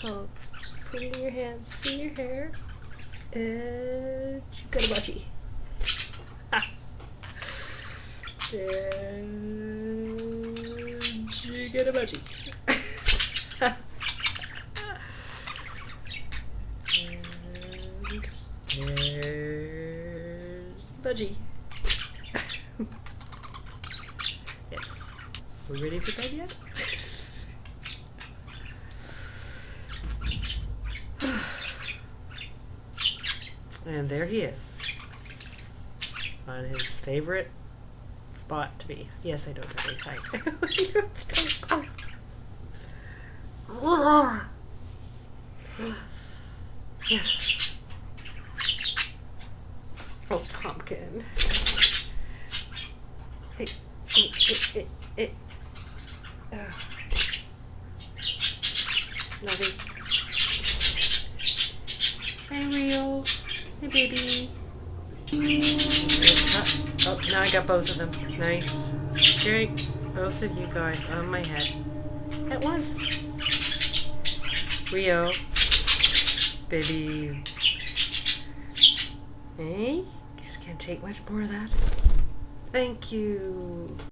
called put it in your hands, in your hair, and you got a budgie. Ha! And you get a budgie. And there's the budgie. Yes. We ready for bed yet? And there he is. On his favorite spot to be. Yes, I know, Daddy. Hi. Yes. Oh, pumpkin. Hey. Lovey. Hey, Rio. Hey, baby. Oh, now I got both of them. Nice. Great. Both of you guys on my head at once. Rio. Baby. Hey? Just can't take much more of that. Thank you.